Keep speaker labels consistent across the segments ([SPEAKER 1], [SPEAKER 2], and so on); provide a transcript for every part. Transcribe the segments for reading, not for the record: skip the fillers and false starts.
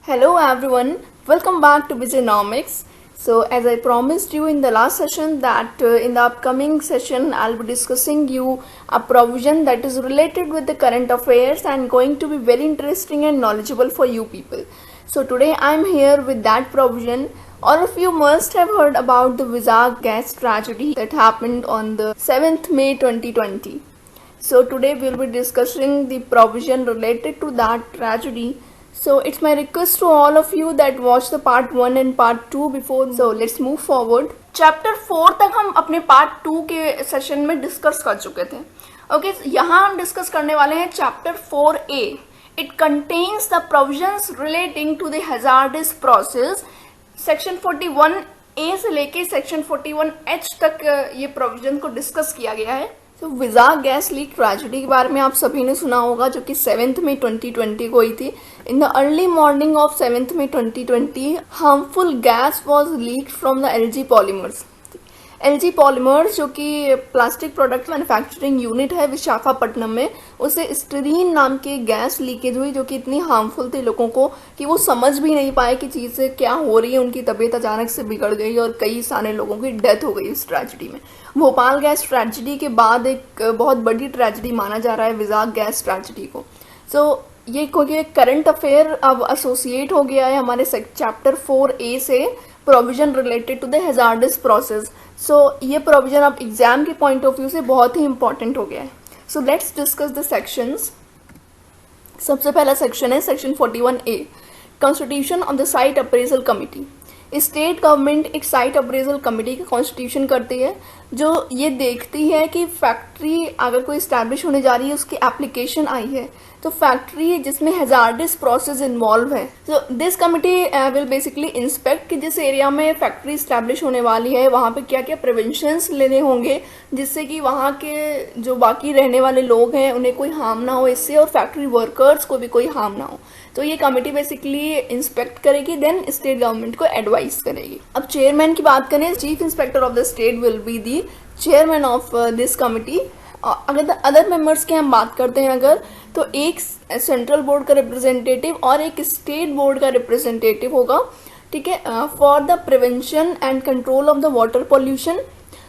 [SPEAKER 1] Hello everyone, welcome back to Businomics. So as I promised you in the last session that in the upcoming session I'll be discussing you a provision that is related with the current affairs and going to be very interesting and knowledgeable for you people. So today I'm here with that provision. All of you must have heard about the Vizag gas tragedy that happened on the 7th May 2020. So today we'll be discussing the provision related to that tragedy. So it's my request to all of you that watch the part 1 and part 2 before. So let's move forward. Chapter 4 तक हम अपने part 2 के session में discuss कर चुके थे. Okay, यहाँ हम डिस्कस करने वाले हैं chapter 4A. It contains the provisions relating to the hazardous process. Section 41A से लेके सेक्शन 41H तक ये प्रोविजन को डिस्कस किया गया है. तो विजाग गैस लीक ट्रेजेडी के बारे में आप सभी ने सुना होगा, जो कि 7th मई 2020 को हुई थी. In the early morning of 7th May 2020 harmful gas was leaked from the LG polymers. LG polymers जो कि प्लास्टिक प्रोडक्ट मैन्युफैक्चरिंग यूनिट है विशाखापट्टनम में, उसे स्टीरीन नाम की गैस लीकेज हुई जो कि इतनी हार्मफुल थी लोगों को कि वो समझ भी नहीं पाए कि चीज़ें क्या हो रही है. उनकी तबीयत अचानक से बिगड़ गई और कई सारे लोगों की डेथ हो गई इस ट्रेजिडी में. भोपाल गैस ट्रेजिडी के बाद एक बहुत बड़ी ट्रेजिडी माना जा रहा है विजाग गैस ट्रेजिडी को. सो ये कोई करंट अफेयर अब एसोसिएट हो गया है हमारे चैप्टर 4A से, provision related to the hazardous process. So ये प्रोविजन अब एग्जाम के पॉइंट ऑफ व्यू से बहुत ही इंपॉर्टेंट हो गया है. So let's discuss the sections. सबसे पहला सेक्शन है section 41A, constitution of the site appraisal committee. State government एक साइट अप्रेजल कमेटी का कॉन्स्टिट्यूशन करती है जो ये देखती है कि फैक्ट्री अगर कोई इस्टेब्लिश होने जा रही है, उसकी एप्लीकेशन आई है, तो फैक्ट्री जिसमें हैजार्डस प्रोसेस इन्वॉल्व है. So this committee will basically inspect कि जिस एरिया में फैक्ट्री इस्टेब्लिश होने वाली है वहाँ पे क्या क्या प्रिवेंशंस लेने होंगे जिससे कि वहाँ के जो बाकी रहने वाले लोग हैं उन्हें कोई हार्म ना हो इससे, और फैक्ट्री वर्कर्स को भी कोई हार्म ना हो. तो ये कमेटी बेसिकली इंस्पेक्ट करेगी, देन स्टेट गवर्नमेंट को एडवाइस करेगी. अब चेयरमैन की बात करें, chief inspector of the state will be the chairman of this committee. अगर अदर मेंबर्स की हम बात करते हैं अगर, तो एक सेंट्रल बोर्ड का रिप्रेजेंटेटिव और एक स्टेट बोर्ड का रिप्रेजेंटेटिव होगा. ठीक है, for the prevention and control of the water pollution,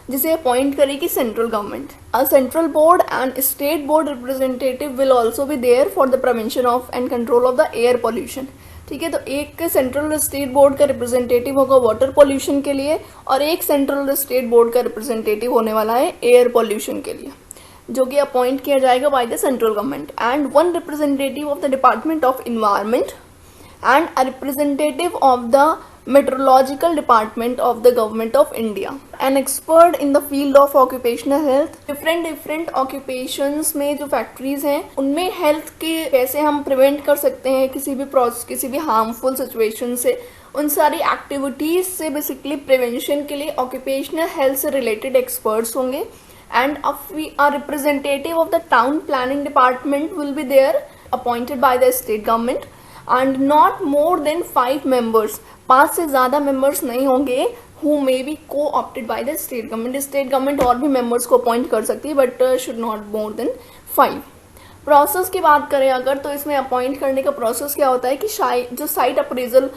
[SPEAKER 1] जिसे अपॉइंट करेगी central government. A central board and state board representative will also be there for the prevention of and control of the air pollution. ठीक है, तो एक central state board का representative होगा water pollution के लिए और एक सेंट्रल स्टेट बोर्ड का रिप्रेजेंटेटिव होने वाला है एयर पॉल्यूशन के लिए, जो कि अपॉइंट किया जाएगा by the central government. And one representative of the department of environment and a representative of the metrological department of the government of India. An expert in the field of occupational health. Different occupations में जो factories हैं उनमें health के कैसे हम prevent कर सकते हैं किसी भी हार्मफुल सिचुएशन से, उन सारी एक्टिविटीज से बेसिकली प्रिवेंशन के लिए ऑक्यूपेशनल हेल्थ से रिलेटेड एक्सपर्ट्स होंगे. And a representative of the town planning department will be there appointed by the state government, and not more than 5 members. 5 से ज़्यादा members नहीं होंगे who may be co-opted by the state government. State government और भी members को appoint कर सकती है but should not more than 5. Process की बात करें अगर, तो इसमें अपॉइंट करने का प्रोसेस क्या होता है कि जो साइट अप्रेजल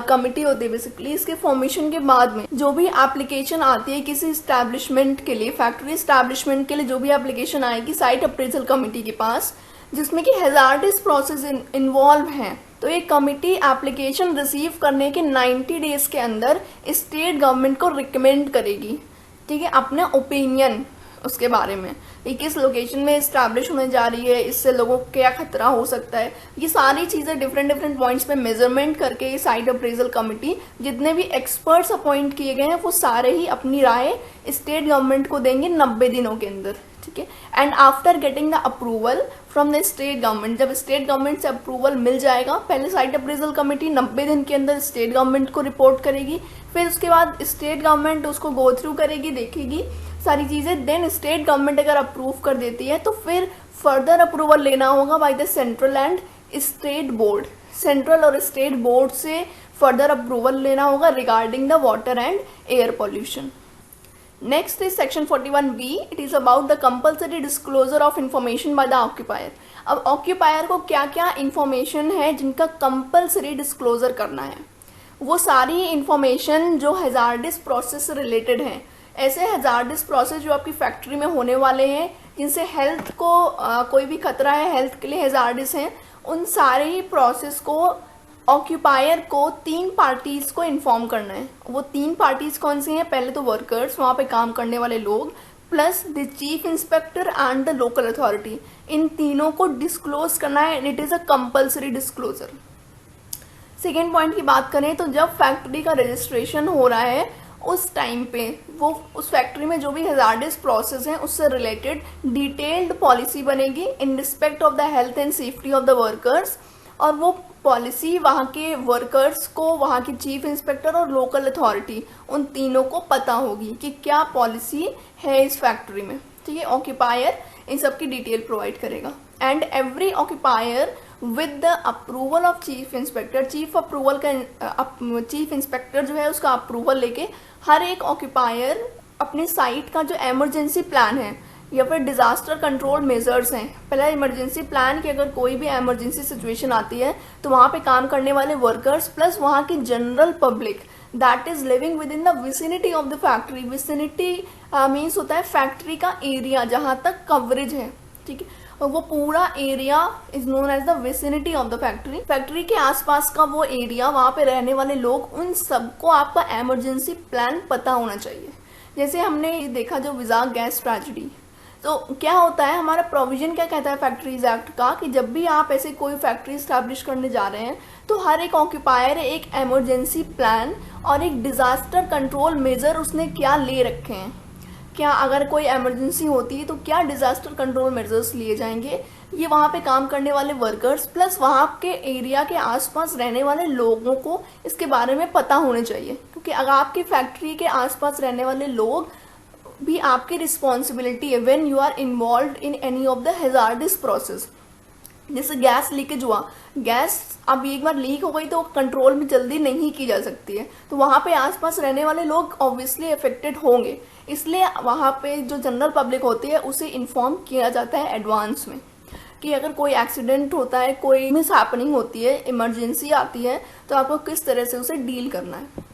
[SPEAKER 1] कमिटी होती है बेसिकली, इसके फॉर्मेशन के बाद में जो भी एप्लीकेशन आती है किसी इस्टेब्लिशमेंट के लिए, फैक्ट्री इस्टेब्लिशमेंट के लिए जो भी एप्लीकेशन आएगी साइट अप्रेजल कमिटी के पास जिसमें कि हैजार्डस प्रोसेस इन्वॉल्व हैं, तो ये कमिटी एप्लीकेशन रिसीव करने के 90 डेज के अंदर स्टेट गवर्नमेंट को रिकमेंड करेगी. ठीक है, अपना ओपिनियन उसके बारे में कि किस लोकेशन में इस्टेब्लिश होने जा रही है, इससे लोगों को क्या खतरा हो सकता है, ये सारी चीज़ें डिफरेंट पॉइंट्स पे मेजरमेंट करके ये साइट अप्रेजल कमिटी जितने भी एक्सपर्ट्स अपॉइंट किए गए हैं वो सारे ही अपनी राय स्टेट गवर्नमेंट को देंगे 90 दिनों के अंदर. ठीक है, and after getting the approval from the state government, जब स्टेट गवर्नमेंट से अप्रूवल मिल जाएगा, पहले साइट अप्रेजल कमेटी 90 दिन के अंदर स्टेट गवर्नमेंट को रिपोर्ट करेगी, फिर उसके बाद स्टेट गवर्नमेंट उसको गो थ्रू करेगी, देखेगी सारी चीज़ें, देन स्टेट गवर्नमेंट अगर अप्रूव कर देती है तो फिर फर्दर अप्रूवल लेना होगा bye the central and state board. Central और स्टेट बोर्ड से फर्दर अप्रूवल लेना होगा regarding the water and air pollution. Next is section 41B. It is about the compulsory disclosure of information by the occupier. अब occupier को क्या क्या information है जिनका compulsory disclosure करना है, वो सारी information जो hazardous process से related हैं, ऐसे hazardous process जो आपकी फैक्ट्री में होने वाले हैं जिनसे हेल्थ को कोई भी खतरा है, हेल्थ के लिए hazardous हैं, उन सारे ही प्रोसेस को ऑक्यूपायर को 3 पार्टीज को इन्फॉर्म करना है। वो 3 पार्टीज कौन सी हैं? पहले तो वर्कर्स, वहाँ पे काम करने वाले लोग, plus the chief inspector and the local authority. इन तीनों को डिस्क्लोज करना है and it is a compulsory disclosure. Second point की बात करें तो जब फैक्ट्री का रजिस्ट्रेशन हो रहा है उस टाइम पे वो उस फैक्ट्री में जो भी हैजार्डस प्रोसेस हैं उससे रिलेटेड डिटेल्ड पॉलिसी बनेगी in respect of the health and safety of the workers, और वो पॉलिसी वहाँ के वर्कर्स को, वहाँ के चीफ इंस्पेक्टर और लोकल अथॉरिटी, उन तीनों को पता होगी कि क्या पॉलिसी है इस फैक्ट्री में। ठीक है, ऑक्यूपायर इन सब की डिटेल प्रोवाइड करेगा and every occupier with the approval of chief inspector, chief inspector जो है उसका अप्रूवल लेके हर एक ऑक्यूपायर अपने साइट का जो एमरजेंसी प्लान है या फिर डिज़ास्टर कंट्रोल मेजर्स हैं, पहला इमरजेंसी प्लान कि अगर कोई भी एमरजेंसी सिचुएशन आती है तो वहाँ पे काम करने वाले वर्कर्स प्लस वहाँ की general public that is living with in the vicinity of the factory. Vicinity means होता है फैक्ट्री का एरिया जहाँ तक कवरेज है, ठीक है, और वो पूरा area is known as the vicinity of the factory. Factory के आसपास का वो एरिया, वहाँ पे रहने वाले लोग, उन सबको आपका एमरजेंसी प्लान पता होना चाहिए। जैसे हमने देखा जो विजाग गैस ट्रेजेडी, तो क्या होता है, हमारा प्रोविजन क्या कहता है फैक्ट्रीज एक्ट का कि जब भी आप ऐसे कोई फैक्ट्री स्टैब्लिश करने जा रहे हैं तो हर एक ऑक्यूपायर एक एमरजेंसी प्लान और एक डिज़ास्टर कंट्रोल मेजर उसने क्या ले रखे हैं, क्या अगर कोई इमरजेंसी होती है तो क्या डिज़ास्टर कंट्रोल मेजर्स लिए जाएंगे, ये वहाँ पे काम करने वाले वर्कर्स प्लस वहाँ के एरिया के आसपास रहने वाले लोगों को इसके बारे में पता होने चाहिए। क्योंकि अगर आपकी फैक्ट्री के आसपास रहने वाले लोग भी आपकी रिस्पॉन्सिबिलिटी है when you are involve in any of the hazardous process. जैसे गैस लीकेज हुआ, गैस अब एक बार लीक हो गई तो कंट्रोल में जल्दी नहीं की जा सकती है, तो वहाँ पे आसपास रहने वाले लोग ऑब्वियसली अफेक्टेड होंगे, इसलिए वहाँ पे जो जनरल पब्लिक होती है उसे इन्फॉर्म किया जाता है एडवांस में कि अगर कोई एक्सीडेंट होता है, कोई मिस हैपनिंग होती है, इमरजेंसी आती है, तो आपको किस तरह से उसे डील करना है।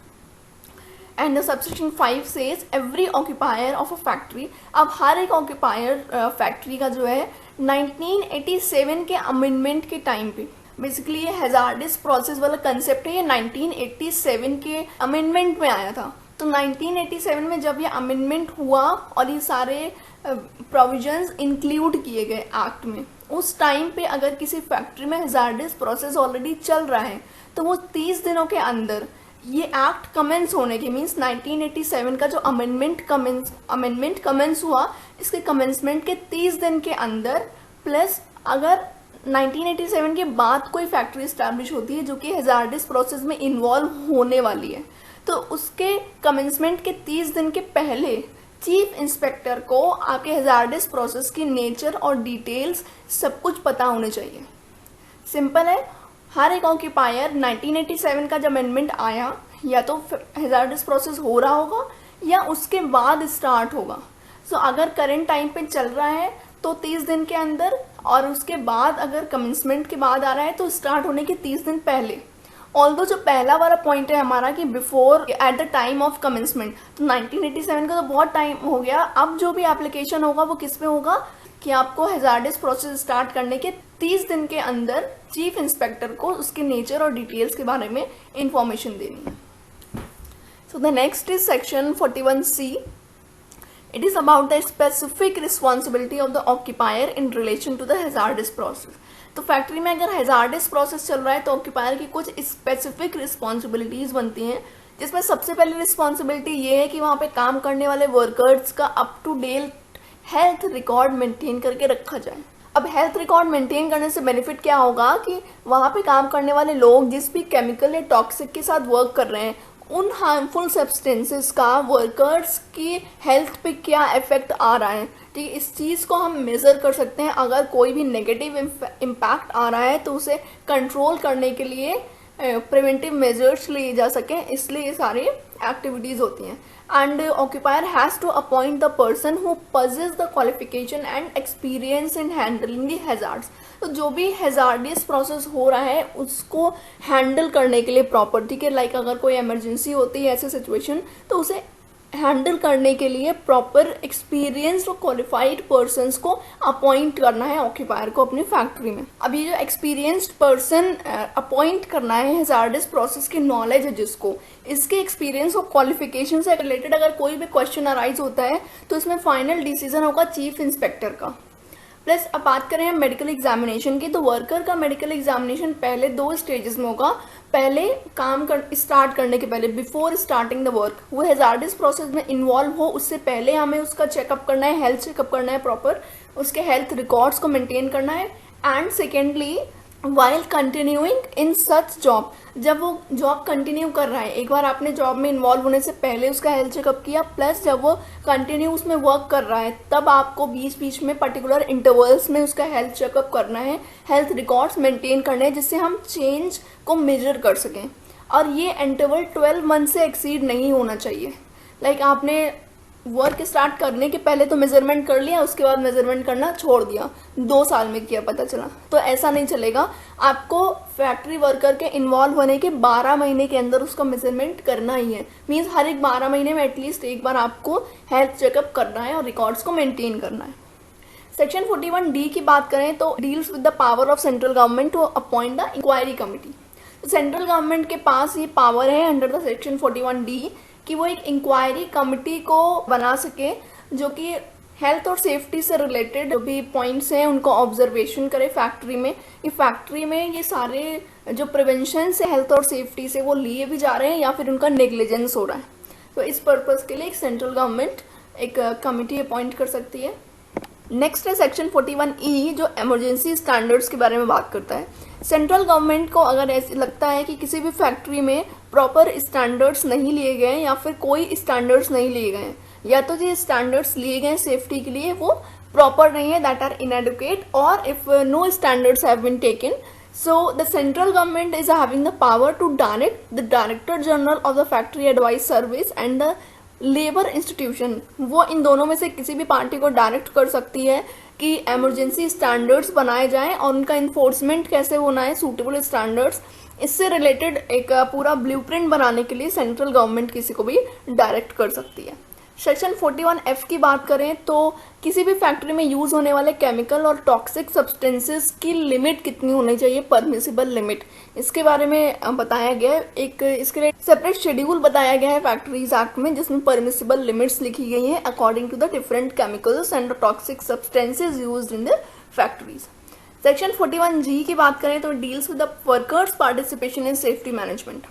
[SPEAKER 1] And the subsection 5 says every occupier of a factory. अब हर एक ऑक्यूपायर फैक्ट्री का जो है 1987 के अमेंडमेंट के टाइम पे, बेसिकली ये हैजार्डस प्रोसेस वाला कंसेप्ट है, ये 1987 के अमेंडमेंट में आया था। तो 1987 में जब ये अमेंडमेंट हुआ और ये सारे प्रोविजंस इंक्लूड किए गए एक्ट में, उस टाइम पे अगर किसी फैक्ट्री में हैजार्डस प्रोसेस ऑलरेडी चल रहा है तो वो 30 दिनों के अंदर ये एक्ट कमेंस होने के, मीन्स 1987 का जो अमेंडमेंट कमेंस हुआ, इसके कमेंसमेंट के 30 दिन के अंदर, प्लस अगर 1987 के बाद कोई फैक्ट्री इस्टेब्लिश होती है जो कि हैजार्डस प्रोसेस में इन्वॉल्व होने वाली है, तो उसके कमेंसमेंट के 30 दिन के पहले चीफ इंस्पेक्टर को आपके हैजार्डस प्रोसेस की नेचर और डिटेल्स सब कुछ पता होने चाहिए। सिंपल है, हर एक ऑक्यूपायर 1987 का जब अमेंडमेंट आया या तो हैजार्डस प्रोसेस हो रहा होगा या उसके बाद स्टार्ट होगा। सो अगर करंट टाइम पे चल रहा है तो 30 दिन के अंदर, और उसके बाद अगर कमेंसमेंट के बाद आ रहा है तो स्टार्ट होने के 30 दिन पहले। ऑल्दो जो पहला वाला पॉइंट है हमारा कि before eight the time of commencement, तो 1987 का तो बहुत टाइम हो गया। अब जो भी एप्लीकेशन होगा वो किस पे होगा कि आपको हैजार्डस प्रोसेस स्टार्ट करने के 30 दिन के अंदर चीफ इंस्पेक्टर को उसके नेचर और डिटेल्स के बारे में इंफॉर्मेशन देनी है। So the next is section 41C. It is about the specific responsibility of the occupier in relation to the hazardous process. तो फैक्ट्री में अगर हैजार्डस प्रोसेस चल रहा है तो ऑक्यूपायर की कुछ स्पेसिफिक रिस्पॉन्सिबिलिटीज बनती हैं, जिसमें सबसे पहली रिस्पॉन्सिबिलिटी ये है कि वहाँ पे काम करने वाले वर्कर्स का up to date health record maintain करके रखा जाए। अब हेल्थ रिकॉर्ड मेंटेन करने से बेनिफिट क्या होगा कि वहाँ पे काम करने वाले लोग जिस भी केमिकल या टॉक्सिक के साथ वर्क कर रहे हैं, उन हार्मफुल सब्सटेंसेस का वर्कर्स की हेल्थ पे क्या इफेक्ट आ रहा है, ठीक है, इस चीज़ को हम मेज़र कर सकते हैं। अगर कोई भी नेगेटिव इम्पैक्ट आ रहा है तो उसे कंट्रोल करने के लिए प्रिवेंटिव मेजर्स लिए जा सकें, इसलिए ये सारे एक्टिविटीज़ होती हैं and occupier has to appoint the person who possess the qualification and experience in handling the hazards. तो जो भी हैजार्डियस प्रोसेस हो रहा है उसको हैंडल करने के लिए प्रॉपर, ठीक है, लाइक अगर कोई इमरजेंसी होती है ऐसे सिचुएशन तो उसे हैंडल करने के लिए प्रॉपर एक्सपीरियंस्ड और क्वालिफाइड पर्सन्स को अपॉइंट करना है ऑक्यूपायर को अपनी फैक्ट्री में। अब ये जो एक्सपीरियंस्ड पर्सन अपॉइंट करना है हैजार्डस प्रोसेस की नॉलेज है जिसको, इसके एक्सपीरियंस और क्वालिफिकेशन से रिलेटेड अगर कोई भी क्वेश्चन अराइज होता है तो इसमें फाइनल डिसीजन होगा चीफ इंस्पेक्टर का। प्लस अब बात करें हम मेडिकल एग्जामिनेशन की, तो वर्कर का मेडिकल एग्जामिनेशन पहले 2 स्टेजेस में होगा। पहले काम स्टार्ट करने के पहले, बिफोर स्टार्टिंग द वर्क, वो हैजार्डस प्रोसेस में इन्वॉल्व हो उससे पहले हमें उसका चेकअप करना है, हेल्थ चेकअप करना है प्रॉपर, उसके हेल्थ रिकॉर्ड्स को मेंटेन करना है। And secondly while continuing in such job, जब वो जॉब कंटिन्यू कर रहा है, एक बार आपने जॉब में इन्वॉल्व होने से पहले उसका हेल्थ चेकअप किया, प्लस जब वो कंटिन्यू उसमें वर्क कर रहा है तब आपको बीच बीच में पर्टिकुलर इंटरवल्स में उसका हेल्थ चेकअप करना है, हेल्थ रिकॉर्ड्स मेंटेन करने हैं जिससे हम चेंज को मेजर कर सकें। और ये इंटरवल 12 मंथ से एक्सीड नहीं होना चाहिए। लाइक आपने वर्क स्टार्ट करने के पहले तो मेजरमेंट कर लिया, उसके बाद मेजरमेंट करना छोड़ दिया, 2 साल में किया पता चला, तो ऐसा नहीं चलेगा। आपको फैक्ट्री वर्कर के इन्वॉल्व होने के 12 महीने के अंदर उसका मेजरमेंट करना ही है। मीन्स हर एक 12 महीने में एटलीस्ट एक बार आपको हेल्थ चेकअप करना है और रिकॉर्ड्स को मेंटेन करना है। सेक्शन 41D की बात करें तो deals with the power of central government to appoint the inquiry committee. Central government के पास ये पावर है अंडर द सेक्शन 41D कि वो एक इंक्वायरी कमिटी को बना सके जो कि हेल्थ और सेफ्टी से रिलेटेड जो भी पॉइंट्स हैं उनको ऑब्जर्वेशन करे फैक्ट्री में, कि फैक्ट्री में ये सारे जो प्रिवेंशन से हेल्थ और सेफ्टी से वो लिए भी जा रहे हैं या फिर उनका नेग्लिजेंस हो रहा है। तो इस पर्पज़ के लिए एक सेंट्रल गवर्नमेंट एक कमिटी अपॉइंट कर सकती है। नेक्स्ट है सेक्शन 41E जो इमरजेंसी स्टैंडर्ड्स के बारे में बात करता है। सेंट्रल गवर्नमेंट को अगर ऐसे लगता है कि किसी भी फैक्ट्री में प्रॉपर स्टैंडर्ड्स नहीं लिए गए या फिर कोई स्टैंडर्ड्स नहीं लिए गए, या तो जो स्टैंडर्ड्स लिए गए सेफ्टी के लिए वो प्रॉपर नहीं है, दैट आर इनएडुकेट, और if no standards have been taken, so the central government is having the power to direct the director general of the factory advice service and the labour institution, वो इन दोनों में से किसी भी party को direct कर सकती है कि इमरजेंसी स्टैंडर्ड्स बनाए जाएं और उनका इन्फोर्समेंट कैसे होना है, सूटेबल स्टैंडर्ड्स, इससे रिलेटेड एक पूरा ब्लूप्रिंट बनाने के लिए सेंट्रल गवर्नमेंट किसी को भी डायरेक्ट कर सकती है। सेक्शन 41F की बात करें तो किसी भी फैक्ट्री में यूज होने वाले केमिकल और टॉक्सिक सब्सटेंसेस की लिमिट कितनी होनी चाहिए, परमिसिबल लिमिट, इसके बारे में बताया गया है। एक इसके लिए सेपरेट शेड्यूल बताया गया है फैक्ट्रीज एक्ट में जिसमें परमिसिबल लिमिट्स लिखी गई हैं according to the different chemicals and toxic substances used in the factories. Section 41G की बात करें तो deals with the workers participation in safety management.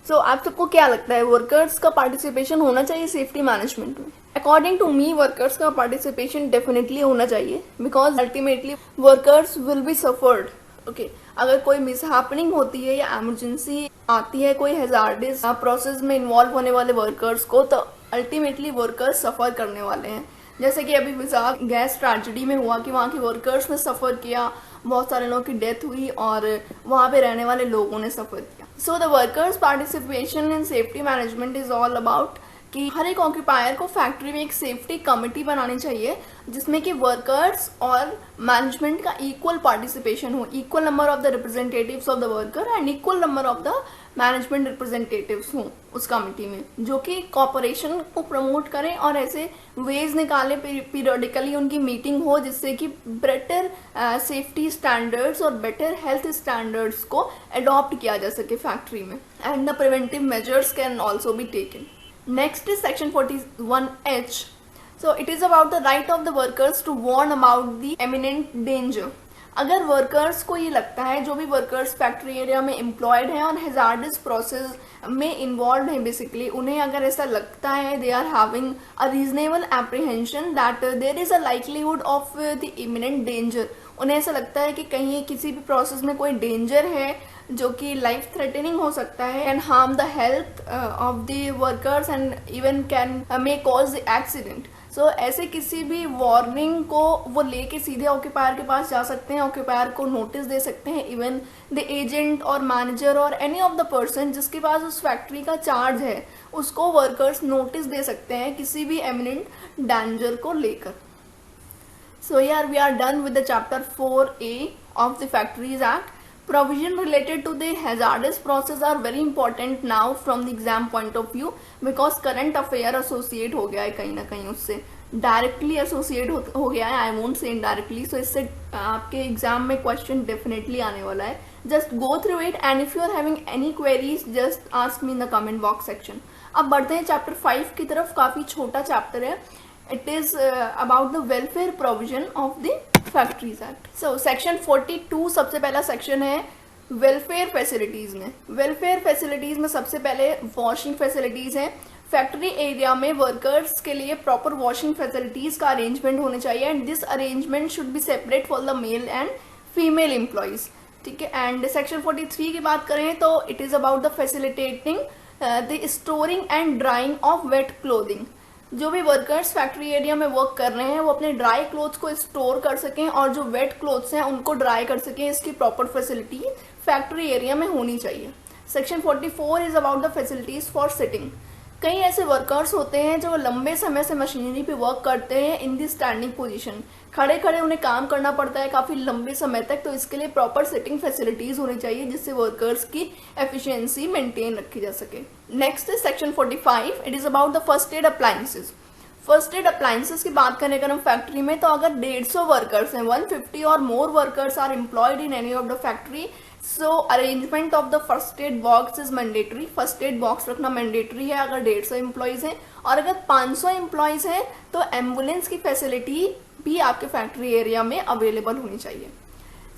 [SPEAKER 1] So आप सबको क्या लगता है, वर्कर्स का पार्टिसिपेशन होना चाहिए सेफ्टी मैनेजमेंट में? अकॉर्डिंग टू मी वर्कर्स का पार्टिसिपेशन डेफिनेटली होना चाहिए, because ultimately workers will be suffered. Okay, अगर कोई मिसहैपनिंग होती है या इमरजेंसी आती है कोई हैजार्डस प्रोसेस में इन्वॉल्व होने वाले वर्कर्स को, तो अल्टीमेटली वर्कर्स सफ़र करने वाले हैं। जैसे कि अभी विजाग गैस ट्रेजेडी में हुआ कि वहाँ के वर्कर्स ने सफ़र किया, बहुत सारे लोगों की डेथ हुई और वहाँ पे रहने वाले लोगों ने सफ़र किया। So the workers participation in safety management is all about कि हर एक ऑक्यूपायर को फैक्ट्री में एक सेफ्टी कमेटी बनानी चाहिए जिसमें कि वर्कर्स और मैनेजमेंट का इक्वल पार्टिसिपेशन हो, equal number of the representatives of the worker and equal number of the management representatives हों उस कमेटी में, जो कि कॉपरेशन को प्रमोट करें और ऐसे वेज निकालें, पीरियडिकली उनकी मीटिंग हो जिससे कि बेटर सेफ्टी स्टैंडर्ड्स और बेटर हेल्थ स्टैंडर्ड्स को अडॉप्ट किया जा सके फैक्ट्री में, and the preventive measures can also be taken. Next is section 41H. So it is about the right of the workers to warn about the imminent danger. अगर workers को ये लगता है, जो भी वर्कर्स फैक्ट्री एरिया में employed हैं और हैजार्डस प्रोसेस में इन्वॉल्व हैं, बेसिकली उन्हें अगर ऐसा लगता है they are having a reasonable apprehension that there is a likelihood of the imminent danger, उन्हें ऐसा लगता है कि कहीं किसी भी प्रोसेस में कोई डेंजर है जो कि लाइफ थ्रेटनिंग हो सकता है and harm the health of the workers and even can may cause the accident, so ऐसे किसी भी वार्निंग को वो लेके सीधे ऑक्यूपायर के पास जा सकते हैं, ऑक्यूपायर को नोटिस दे सकते हैं। इवन द एजेंट और मैनेजर और एनी ऑफ द पर्सन जिसके पास उस फैक्ट्री का चार्ज है, उसको वर्कर्स नोटिस दे सकते हैं किसी भी एमिनेंट डेंजर को लेकर। So here we are done with the chapter 4A of the Factories Act. Provision related to the hazardous process are very important now from the exam point of view because current affair associate हो गया है कहीं ना कहीं उससे, directly associate हो गया है, I won't say indirectly. So इससे आपके एग्जाम में क्वेश्चन डेफिनेटली आने वाला है. Just go through it and if you are having any queries just ask me in the comment box section. अब बढ़ते हैं चैप्टर 5 की तरफ. काफ़ी छोटा चैप्टर है. It is about the welfare provision of the Factories Act. So section 42 सबसे पहला सेक्शन है वेलफेयर फैसिलिटीज़ में. वेलफेयर फैसिलिटीज़ में सबसे पहले वॉशिंग फैसिलिटीज़ हैं. फैक्ट्री एरिया में वर्कर्स के लिए प्रॉपर वॉशिंग फैसिलिटीज़ का अरेंजमेंट होना चाहिए and this arrangement should be separate for the male and female employees. ठीक है. एंड सेक्शन 43 की बात करें तो it is about the facilitating the storing and drying of wet clothing. जो भी वर्कर्स फैक्ट्री एरिया में वर्क कर रहे हैं वो अपने ड्राई क्लोथ्स को स्टोर कर सकें और जो वेट क्लोथ्स हैं उनको ड्राई कर सकें. इसकी प्रॉपर फैसिलिटी फैक्ट्री एरिया में होनी चाहिए. Section 44 is about the facilities for sitting. कई ऐसे वर्कर्स होते हैं जो लंबे समय से मशीनरी पे वर्क करते हैं इन दी स्टैंडिंग पोजीशन. खड़े खड़े उन्हें काम करना पड़ता है काफ़ी लंबे समय तक, तो इसके लिए प्रॉपर सिटिंग फैसिलिटीज़ होनी चाहिए जिससे वर्कर्स की एफिशिएंसी मेंटेन रखी जा सके. नेक्स्ट है section 45. It is about the first add appliances. First aid appliances की बात करें अगर हम फैक्ट्री में, तो अगर 150 वर्कर्स हैं, 150 और more workers are employed in any of the factory, so arrangement of the first aid box is mandatory. First aid box रखना मैंडेटरी है अगर 150 एम्प्लॉयज़ हैं. और अगर 500 एम्प्लॉयज़ हैं तो एम्बुलेंस की फैसिलिटी भी आपके फैक्ट्री एरिया में अवेलेबल होनी चाहिए.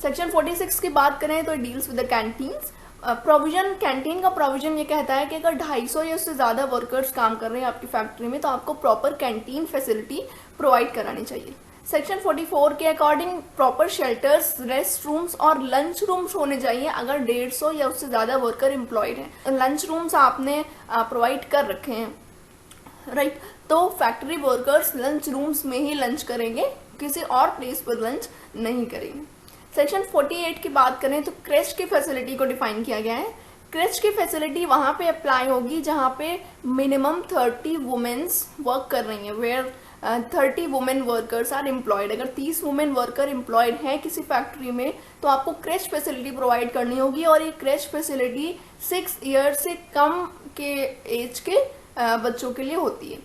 [SPEAKER 1] सेक्शन 46 की बात करें तो deals with the canteens. Provision, canteen का प्रोविजन ये कहता है कि अगर 250 या उससे ज़्यादा वर्कर्स काम कर रहे हैं आपकी फैक्ट्री में तो आपको प्रॉपर कैंटीन फैसिलिटी प्रोवाइड करानी चाहिए. सेक्शन 44 के according proper shelters, rest rooms और लंच रूम्स होने चाहिए अगर 150 या उससे ज़्यादा वर्कर एम्प्लॉयड हैं. लंच रूम्स आपने प्रोवाइड कर रखे हैं, राइट. तो फैक्ट्री वर्कर्स लंच रूम्स में ही लंच करेंगे, किसी और प्लेस पर लंच नहीं करेंगे. सेक्शन 48 की बात करें तो क्रेच की फैसिलिटी को डिफाइन किया गया है. क्रेच की फैसिलिटी वहाँ पे अप्लाई होगी जहाँ पे मिनिमम 30 वुमेन्स वर्क कर रही हैं, where 30 women workers are employed. अगर 30 वुमेन वर्कर एम्प्लॉयड हैं किसी फैक्ट्री में तो आपको क्रेच फैसिलिटी प्रोवाइड करनी होगी और ये क्रेच फैसिलिटी 6 ईयर्स से कम के एज के बच्चों के लिए होती है.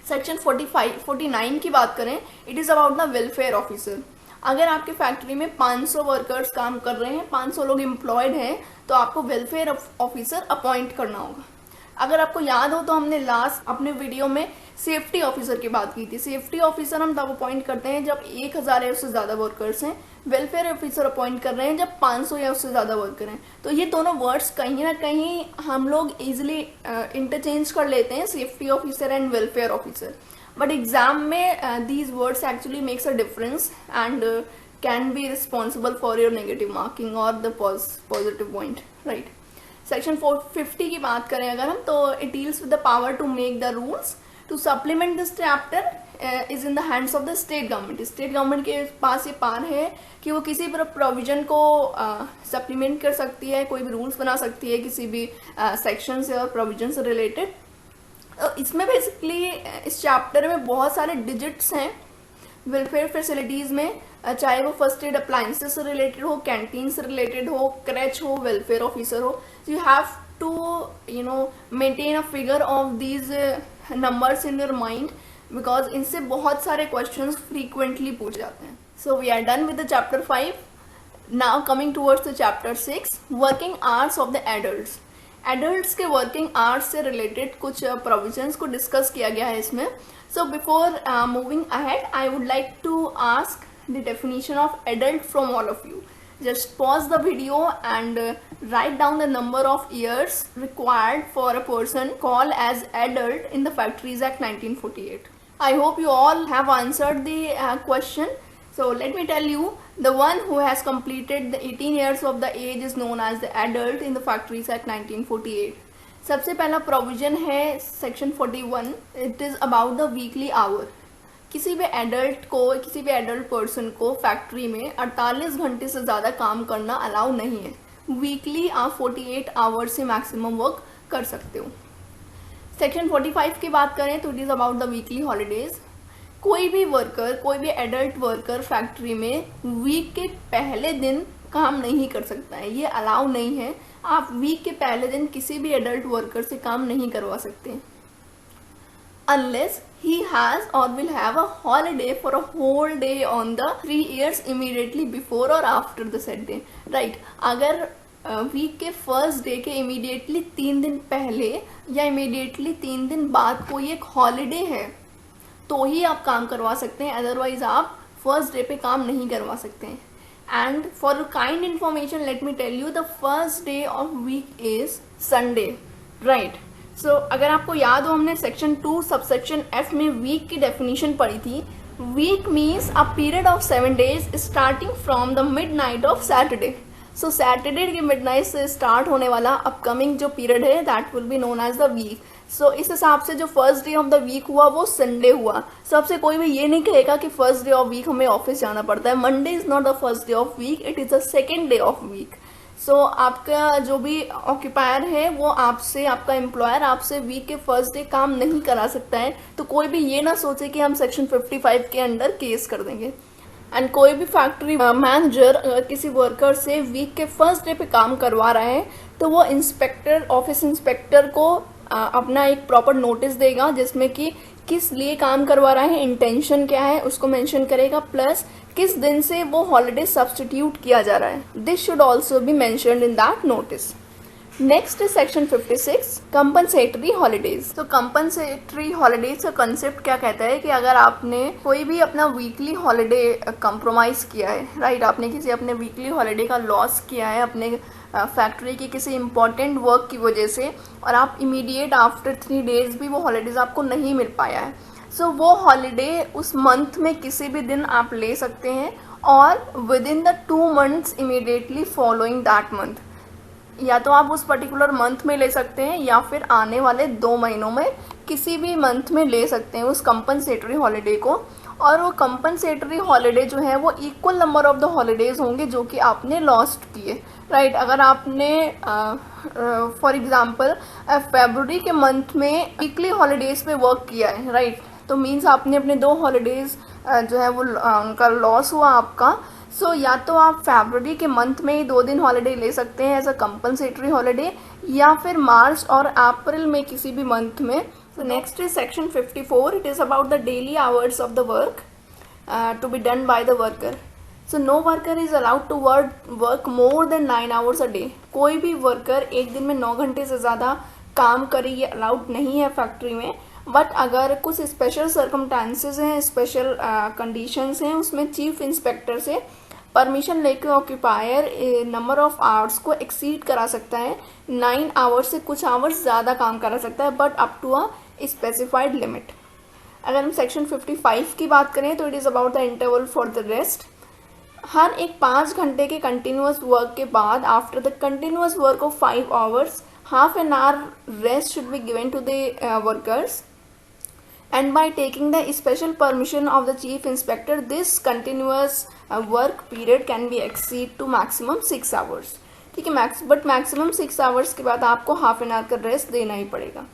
[SPEAKER 1] सेक्शन 49 की बात करें, it is about the welfare officer. अगर आपके फैक्ट्री में 500 वर्कर्स काम कर रहे हैं, 500 लोग एम्प्लॉयड हैं, तो आपको वेलफेयर ऑफिसर अपॉइंट करना होगा. अगर आपको याद हो तो हमने लास्ट अपने वीडियो में सेफ्टी ऑफिसर की बात की थी. सेफ्टी ऑफिसर हम तब अपॉइंट करते हैं जब 1000 या उससे ज़्यादा वर्कर्स हैं. वेलफेयर ऑफिसर अपॉइंट कर रहे हैं जब 500 या उससे ज़्यादा वर्कर हैं. तो ये दोनों वर्ड्स कहीं ना कहीं हम लोग ईजिली इंटरचेंज कर लेते हैं, safety officer and welfare officer. But exam में these words actually makes a difference and can be responsible for your negative marking और the positive point, right. Section 450 की बात करें अगर हम, तो it deals with the power to make the rules. To supplement this chapter is in the hands of the state government. State government के पास ये पावर है कि वो किसी भी प्रोविजन को सप्लीमेंट कर सकती है, कोई भी रूल्स बना सकती है किसी भी सेक्शन से और प्रोविजन से रिलेटेड. इसमें बेसिकली इस चैप्टर में बहुत सारे डिजिट्स हैं वेलफेयर फैसिलिटीज़ में, चाहे वो फर्स्ट एड अप्लायंसेस से रिलेटेड हो, कैंटीन से रिलेटेड हो, क्रेच हो, वेलफेयर ऑफिसर हो. You have to maintain a figure of these numbers in your mind because इनसे बहुत सारे क्वेश्चंस फ्रीक्वेंटली पूछ जाते हैं. So we are done with the chapter 5. Now coming towards the chapter 6, working hours of the adults. Adults के working hours से related कुछ provisions को डिस्कस किया गया है इसमें. So before moving ahead I would like to ask the definition of adult from all of you. Just pause the video and write down the number of years required for a person called as adult in the Factories Act 1948. I hope you all have answered the question. So let me tell you, the one who has completed the 18 years of the age is known as the adult in the Factories Act 1948. सबसे पहला provision है section 41, it is about the weekly hour. किसी भी adult person को factory में 48 घंटे से ज़्यादा काम करना अलाउ नहीं है। वीकली आप 48 आवर्स से मैक्सिमम वर्क कर सकते हो। सेक्शन 45 की बात करें तो it is about the weekly holidays. कोई भी एडल्ट वर्कर फैक्ट्री में वीक के पहले दिन काम नहीं कर सकता है, ये अलाउ नहीं है। आप वीक के पहले दिन किसी भी एडल्ट वर्कर से काम नहीं करवा सकते unless he has or will have a holiday for a whole day on the 3 years immediately before or after the said day, right? अगर वीक के फर्स्ट डे के इमीडिएटली 3 दिन पहले या इमीडिएटली 3 दिन बाद कोई एक हॉलीडे है तो ही आप काम करवा सकते हैं, अदरवाइज आप फर्स्ट डे पे काम नहीं करवा सकते हैं। And for kind information let me tell you, the first day of week is Sunday, right? So अगर आपको याद हो, हमने सेक्शन 2 सबसेक्शन F में वीक की डेफिनेशन पढ़ी थी। Week means a period of 7 days starting from the midnight of Saturday. So Saturday के मिडनाइट से स्टार्ट होने वाला अपकमिंग जो पीरियड है that will be known as the week. So इस हिसाब से जो first day of the week हुआ वो संडे हुआ। सबसे कोई भी ये नहीं कहेगा कि फर्स्ट डे ऑफ वीक हमें ऑफिस जाना पड़ता है। Monday is not the first day of week, it is the second day of week. So आपका जो भी ऑक्यूपायर है वो आपसे, आपका एम्प्लॉयर आपसे वीक के फर्स्ट डे काम नहीं करा सकता है। तो कोई भी ये ना सोचे कि हम सेक्शन 55 के अंडर केस कर देंगे। एंड कोई भी फैक्ट्री मैनेजर किसी वर्कर से वीक के फर्स्ट डे पे काम करवा रहा है तो वो इंस्पेक्टर, ऑफिस इंस्पेक्टर को अपना एक प्रॉपर नोटिस देगा जिसमें कि किस लिए काम करवा रहा है, इंटेंशन क्या है उसको मेंशन करेगा, प्लस किस दिन से वो हॉलिडे सब्स्टिट्यूट किया जा रहा है। This should also be mentioned in that notice. Next is section 56, compensatory holidays. तो कंपनसेटरी हॉलीडेज का कंसेप्ट क्या कहता है कि अगर आपने कोई भी अपना वीकली हॉलीडे कंप्रोमाइज किया है, राइट, आपने किसी अपने वीकली हॉलीडे का लॉस किया है अपने फैक्ट्री की किसी इंपॉर्टेंट वर्क की वजह से, और आप इमीडिएट आफ्टर 3 days भी वो हॉलीडेज आपको नहीं मिल पाया है, सो वो हॉलीडे उस मंथ में किसी भी दिन आप ले सकते हैं और with in the 2 months immediately following that month. या तो आप उस पर्टिकुलर मंथ में ले सकते हैं या फिर आने वाले 2 महीनों में किसी भी मंथ में ले सकते हैं उस कंपनसेटरी हॉलीडे को। और वो कंपनसेटरी हॉलीडे जो है वो equal number of the holidays होंगे जो कि आपने लॉस्ट किए, राइट? अगर आपने फॉर एग्जांपल फरवरी के मंथ में वीकली हॉलीडेज पे वर्क किया है, राइट, तो मीन्स आपने अपने 2 हॉलीडेज जो है वो उनका लॉस हुआ आपका। सो या तो आप फरवरी के मंथ में ही 2 दिन हॉलीडे ले सकते हैं एज अ कंपनसेटरी हॉलीडे, या फिर मार्च और अप्रैल में किसी भी मंथ में। So next is section 54. It is about the daily hours of the work to be done by the worker. So no worker is allowed to work more than 9 hours a day. कोई भी worker एक दिन में 9 घंटे से ज़्यादा काम करे ये अलाउड नहीं है फैक्ट्री में। बट अगर कुछ स्पेशल सर्कमस्टांसेस हैं, स्पेशल कंडीशंस हैं, उसमें चीफ इंस्पेक्टर से परमिशन लेकर ऑक्यूपायर नंबर ऑफ आवर्स को एक्सीड करा सकता है। 9 आवर्स से कुछ आवर्स ज़्यादा काम करा सकता है, but up to a specified limit. अगर हम सेक्शन 55 की बात करें तो it is about the interval for the rest. हर एक 5 घंटे के कंटिन्यूस वर्क के बाद after the continuous work of 5 hours, half an hour rest should be given to the workers. And by taking the special permission of the chief inspector, this continuous work period can be exceed to maximum 6 hours. ठीक है, but maximum 6 hours के बाद आपको half an hour का rest देना ही पड़ेगा।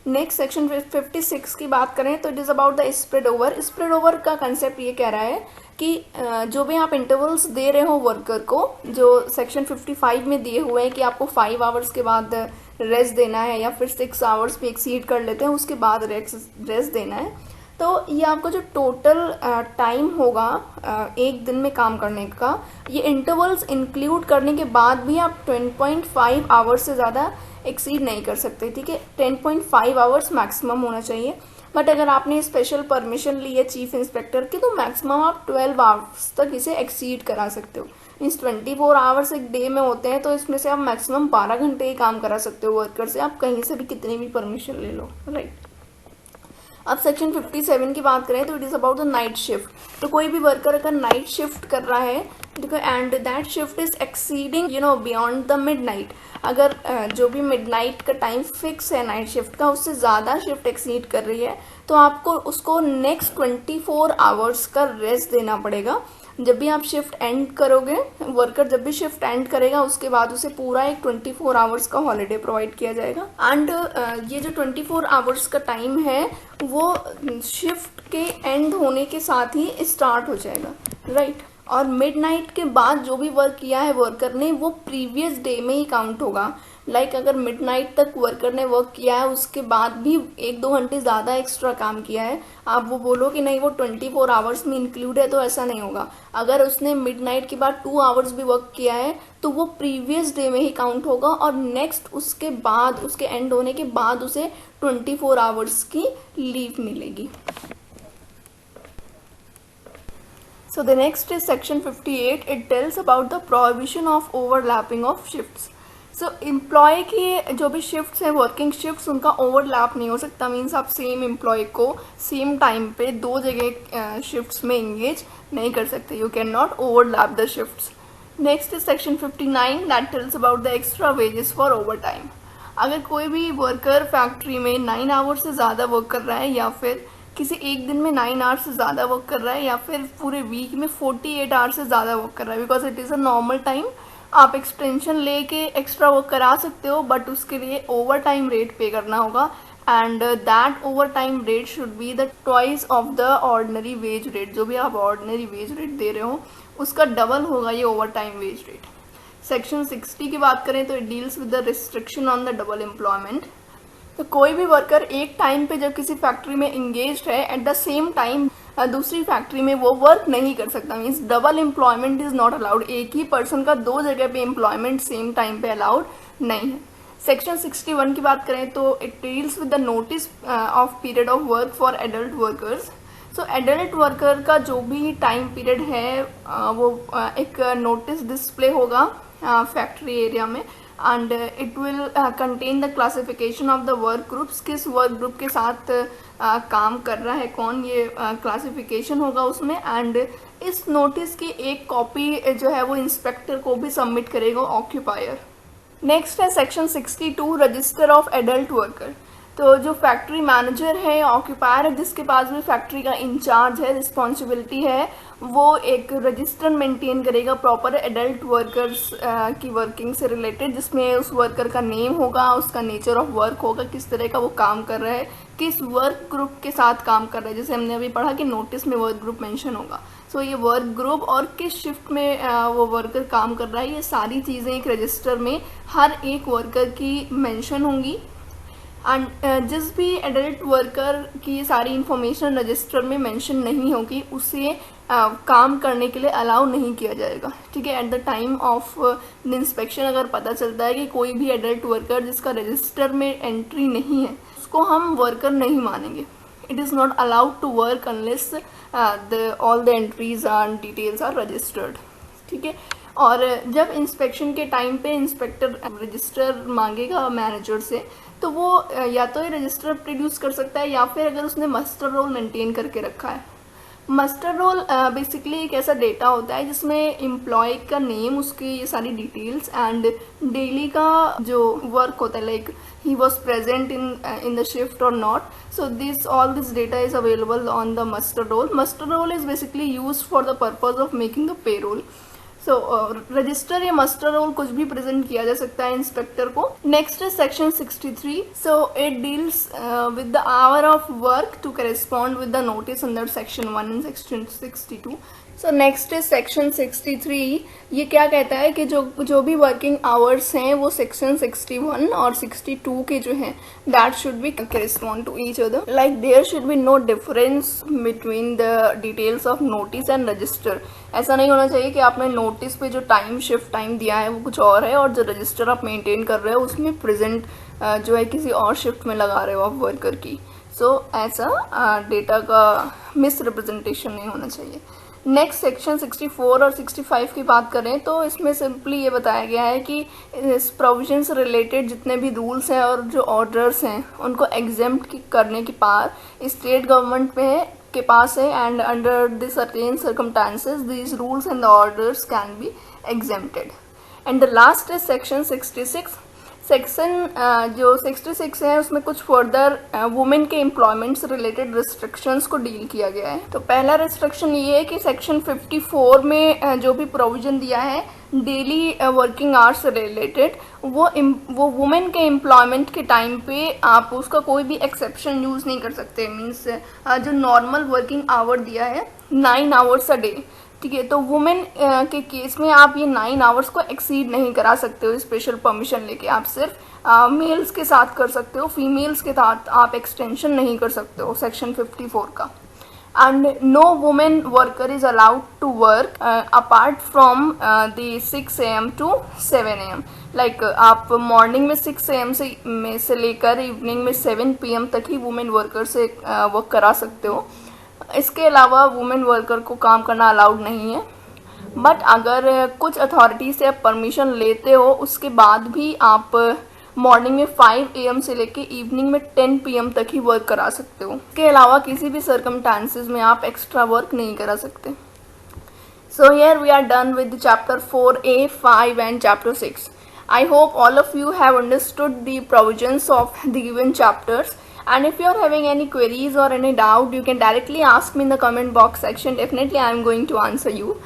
[SPEAKER 1] Next section 56 की बात करें तो it is about the spread over. Spread over का कंसेप्ट ये कह रहा है कि जो भी आप इंटरवल्स दे रहे हो वर्कर को, जो सेक्शन 55 में दिए हुए हैं कि आपको 5 hours के बाद रेस्ट देना है या फिर 6 hours भी एक्सीड कर लेते हैं उसके बाद रेस्ट देना है, तो ये आपका जो टोटल टाइम होगा एक दिन में काम करने का, ये इंटरवल्स इंक्लूड करने के बाद भी आप 10.5 hours से ज़्यादा एक्सीड नहीं कर सकते। ठीक है, 10.5 hours मैक्सिमम होना चाहिए। बट अगर आपने स्पेशल परमिशन ली है चीफ इंस्पेक्टर की तो मैक्सिमम आप 12 hours तक इसे एक्सीड करा सकते हो। मीन्स 24 hours एक डे में होते हैं तो इसमें से आप मैक्सिमम 12 घंटे ही काम करा सकते हो वर्कर से, आप कहीं से भी कितनी भी परमिशन ले लो, राइट। अब सेक्शन 57 की बात करें तो it is about the night shift. तो कोई भी वर्कर अगर नाइट शिफ्ट कर रहा है देखो, and that shift is exceeding beyond the midnight. अगर जो भी मिडनाइट का टाइम फिक्स है नाइट शिफ्ट का, उससे ज़्यादा शिफ्ट एक्सीड कर रही है तो आपको उसको नेक्स्ट 24 आवर्स का रेस्ट देना पड़ेगा। जब भी आप शिफ्ट एंड करोगे, वर्कर जब भी शिफ्ट एंड करेगा उसके बाद उसे पूरा एक 24 आवर्स का हॉलीडे प्रोवाइड किया जाएगा। एंड ये जो 24 आवर्स का टाइम है वो शिफ्ट के एंड होने के साथ ही स्टार्ट हो जाएगा, राइट। और मिडनाइट के बाद जो भी वर्क किया है वर्कर ने वो प्रीवियस डे में ही काउंट होगा। लाइक अगर मिडनाइट तक वर्कर ने वर्क किया है उसके बाद भी 1-2 घंटे ज़्यादा एक्स्ट्रा काम किया है, आप वो बोलो कि नहीं वो 24 आवर्स में इंक्लूड है, तो ऐसा नहीं होगा। अगर उसने मिडनाइट के बाद 2 आवर्स भी वर्क किया है तो वो प्रीवियस डे में ही काउंट होगा और नेक्स्ट उसके बाद, उसके एंड होने के बाद उसे 24 आवर्स की लीव मिलेगी। So the next is section 58. It tells about the prohibition of overlapping of shifts. So employee की जो भी शिफ्ट्स हैं, वर्किंग शिफ्ट्स, उनका ओवरलैप नहीं हो सकता। मीन्स आप सेम एम्प्लॉय को सेम टाइम पे 2 जगह शिफ्ट्स में इंगेज नहीं कर सकते। You can not overlap the shifts. Next is section 59 that tells about the extra wages for over time. अगर कोई भी वर्कर फैक्ट्री में 9 आवर्स से ज़्यादा वर्क कर रहा है या फिर किसी एक दिन में 9 आवर्स से ज़्यादा वर्क कर रहा है या फिर पूरे वीक में 48 आवर्स से ज़्यादा वर्क कर रहा है, because it is a normal time, आप एक्सटेंशन लेके एक्स्ट्रा वर्क करा सकते हो बट उसके लिए ओवर टाइम रेट पे करना होगा। And that over time rate should be the twice of the ordinary wage rate. जो भी आप ऑर्डिनरी वेज रेट दे रहे हो उसका डबल होगा ये over time wage rate. Section 60 की बात करें तो it deals with the restriction on the double employment. तो कोई भी वर्कर एक टाइम पे जब किसी फैक्ट्री में इंगेज्ड है, एट द सेम टाइम दूसरी फैक्ट्री में वो वर्क नहीं कर सकता। Means double employment is not allowed. एक ही पर्सन का 2 जगह पे एम्प्लॉयमेंट सेम टाइम पे अलाउड नहीं है। सेक्शन 61 की बात करें तो it deals with the notice of period of work for adult workers. So adult worker का जो भी टाइम पीरियड है वो एक नोटिस डिस्प्ले होगा फैक्ट्री एरिया में, and it will contain the classification of the work groups. किस work group के साथ काम कर रहा है कौन, ये क्लासिफिकेशन होगा उसमें। एंड इस नोटिस की एक कॉपी जो है वो इंस्पेक्टर को भी सबमिट करेगा ऑक्यूपायर। नेक्स्ट है section 62 register of adult worker. तो जो फैक्ट्री मैनेजर है या ऑक्यूपायर है जिसके पास भी फैक्ट्री का इंचार्ज है, रिस्पॉन्सिबिलिटी है, वो एक रजिस्टर मेंटेन करेगा प्रॉपर एडल्ट वर्कर्स की वर्किंग से रिलेटेड, जिसमें उस वर्कर का नेम होगा, उसका नेचर ऑफ वर्क होगा, किस तरह का वो काम कर रहा है, किस वर्क ग्रुप के साथ काम कर रहा है। जैसे हमने अभी पढ़ा कि नोटिस में वर्क ग्रुप मेंशन होगा। सो ये वर्क ग्रुप और किस शिफ्ट में वो वर्कर काम कर रहा है, ये सारी चीज़ें एक रजिस्टर में हर एक वर्कर की मेंशन होंगी। एंड जिस भी एडल्ट वर्कर की सारी इंफॉर्मेशन रजिस्टर में मेंशन नहीं होगी उसे काम करने के लिए अलाउ नहीं किया जाएगा। ठीक है, at the time of the inspection अगर पता चलता है कि कोई भी एडल्ट वर्कर जिसका रजिस्टर में एंट्री नहीं है उसको हम वर्कर नहीं मानेंगे। It is not allowed to work unless all the entries and details are registered. ठीक है, और जब इंस्पेक्शन के टाइम पे इंस्पेक्टर रजिस्टर मांगेगा मैनेजर से तो वो या तो ये रजिस्टर प्रोड्यूस कर सकता है या फिर अगर उसने मस्टर रोल मेंटेन करके रखा है। मस्टर रोल बेसिकली एक ऐसा डेटा होता है जिसमें एम्प्लॉय का नेम, उसकी ये सारी डिटेल्स एंड डेली का जो वर्क होता है, like he was present in the shift और not. So this all this data is available on the muster roll. Muster roll is basically use for the purpose of making the pay roll. So register या muster roll कुछ भी present किया जा सकता है inspector को। Next is section 63। So it deals with the hour of work to correspond with the notice under section 1 and section 62। So next is section 63। ये क्या कहता है कि जो भी वर्किंग आवर्स हैं वो सेक्शन 61 और 62 के जो हैं that should be correspond to each other. Like there should be no difference between the details of notice and register. ऐसा नहीं होना चाहिए कि आपने नोटिस पे जो टाइम शिफ्ट टाइम दिया है वो कुछ और है और जो रजिस्टर आप मेंटेन कर रहे हो उसमें प्रेजेंट जो है किसी और शिफ्ट में लगा रहे हो आप वर्कर की। सो ऐसा डेटा का मिस रिप्रेजेंटेशन नहीं होना चाहिए। नेक्स्ट सेक्शन 64 और 65 की बात करें तो इसमें सिंपली ये बताया गया है कि इस प्रोविजन से रिलेटेड जितने भी रूल्स हैं और जो ऑर्डर्स हैं उनको एग्जेम्प्ट करने की पावर स्टेट गवर्नमेंट में है, के पास है, and under the certain circumstances these rules and orders can be exempted. And the last is section 66. Section जो 66 है उसमें कुछ फर्दर वुमेन के एम्प्लॉयमेंट से रिलेटेड रिस्ट्रिक्शंस को डील किया गया है. तो पहला रिस्ट्रिक्शन ये है कि सेक्शन 54 में जो भी प्रोविजन दिया है डेली वर्किंग आवर्स से रिलेटेड, वो वुमेन के एम्प्लॉयमेंट के टाइम पे आप उसका कोई भी एक्सेप्शन यूज़ नहीं कर सकते. मीन्स जो नॉर्मल वर्किंग आवर दिया है 9 आवर्स अ डे, ठीक है, तो वुमेन के केस में आप ये 9 आवर्स को एक्सीड नहीं करा सकते हो स्पेशल परमिशन लेके. आप सिर्फ मेल्स के साथ कर सकते हो, फीमेल्स के साथ आप एक्सटेंशन नहीं कर सकते हो सेक्शन 54 का. And no women worker is allowed to work apart from the 6 AM to 7 AM. Like आप मॉर्निंग में 6 AM से लेकर इवनिंग में 7 PM तक ही वुमेन वर्कर से वर्क करा सकते हो. इसके अलावा वुमेन वर्कर को काम करना अलाउड नहीं है. बट अगर कुछ अथॉरिटी से आप परमिशन लेते हो उसके बाद भी आप मॉर्निंग में 5 AM से लेके इवनिंग में 10 PM तक ही वर्क करा सकते हो. इसके अलावा किसी भी सर्कमस्टांसेस में आप एक्स्ट्रा वर्क नहीं करा सकते. So here we are done with chapter 4A, 5 and chapter 6. I hope all of you have understood the provisions of the given chapters. And if you are having any queries or any doubt, you can directly ask me in the comment box section. Definitely I am going to answer you.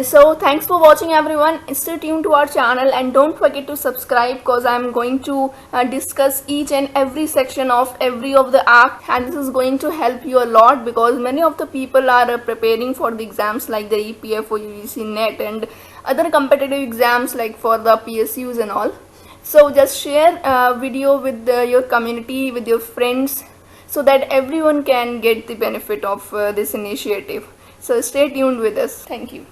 [SPEAKER 1] So thanks for watching everyone. Stay tuned to our channel and don't forget to subscribe, because I am going to discuss each and every section of every of the act, and this is going to help you a lot because many of the people are preparing for the exams like the Epfo, UGC-NET and other competitive exams like for the PSUs and all. So just share video with your community, with your friends, so that everyone can get the benefit of this initiative. So stay tuned with us. Thank you.